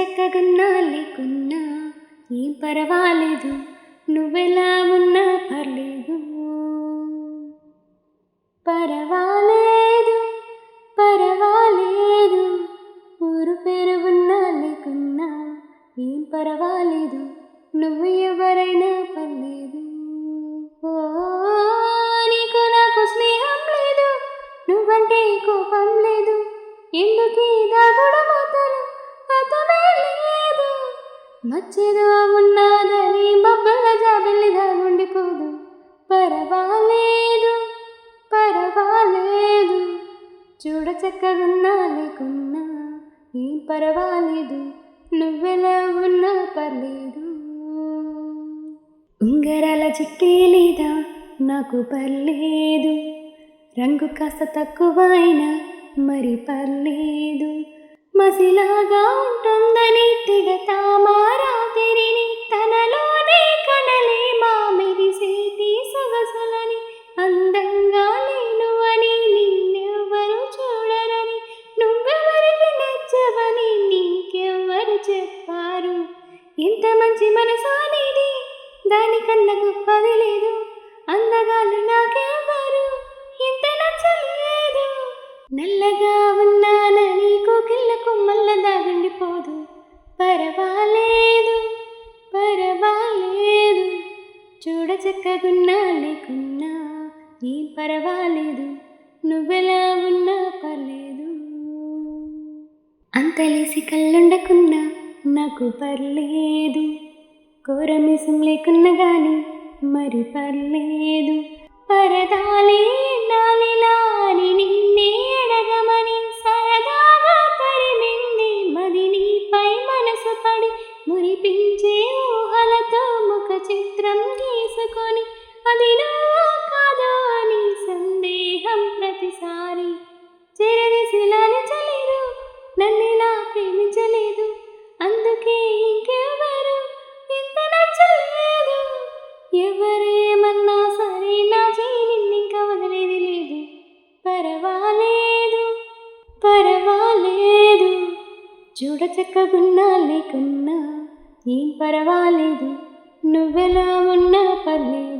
చక్కగున్నా లేకున్నా ఏం పర్వాలేదు, నువ్వెలా ఉన్నా పర్లేదు. పర్వాలేదు పర్వాలేదు, ఊరు పేరు ఉన్నా లేకున్నా ఏం పర్వాలేదు, నువ్వు ఎవరైనా పర్లేదు. ఓ నీకు నాకు స్నేహం లేదు, నువ్వంటే కోపం లేదు, ఎందుకీ దాగుడు మూతలు అతమే లేదు. మచ్చేదో ఉన్నదని బొబ్బల జాబిల్లి దాగుండిపోదు. పర్వాలేదు పర్వాలేదు, చూడ చక్కగున్నా లేకున్నా ఏం పర్వాలేదు, నువ్వెలా ఉన్నా పర్లేదు. ఉంగరాల చుట్టే లేదా నాకు పర్లేదు, రంగు కాస్త తక్కువైనా మరి పర్లేదు. మసిలాగా ఉంటుందని తెగ తామారాతిరిని తనలోనే కనలే మా మెరిసేటి సొగసులని. అందంగా లేను అని నిన్నెవ్వరు చూడరని, నువ్వెవరికి నచ్చవని నీకెవ్వరు చెప్పారు. ఎంత మంచి మనసా నీది, దానికన్నా గొప్పది లేదు. అందగాలు నాకెవ్వరు ఇంత నచ్చలేదు. నల్లగా ఉన్నానని కోకిళ్ళ కొమ్మల్ల దాగుండిపోదు. పర్వాలేదు పర్వాలేదు, చూడ చక్కగున్నా లేకున్నా ఏం పర్వాలేదు, నువ్వెలా ఉన్నా పర్లేదు. అంతలేసి కళ్ళుండకున్నా నాకు పర్లేదు, కోరమీసం లేకున్నా గాని మరి పర్లేదు. పరదాలే నాలిలా అని నిన్నే అడగమని సరదాగా తరిమింది మది నీపై మనసు పడి. మురిపించే ఊహలతో ముఖ చిత్రం గీసుకొని అది నువ్వు కాదు అని సందేహం ప్రతిసారి. చెరదీసిలాని చలేదు, నన్నిలా ప్రేమించలేదు, అందుకే ఇంకెవరు ఇంత నచ్చలేదు. ఎవరేమన్నా సరే నా నిన్నింక వదిలేది లేదు. పర్వాలేదు పర్వాలేదు, చూడ చక్కగున్నా లేకున్నా ఏం పర్వాలేదు, నువ్వెలా ఉన్నా పర్లేదు.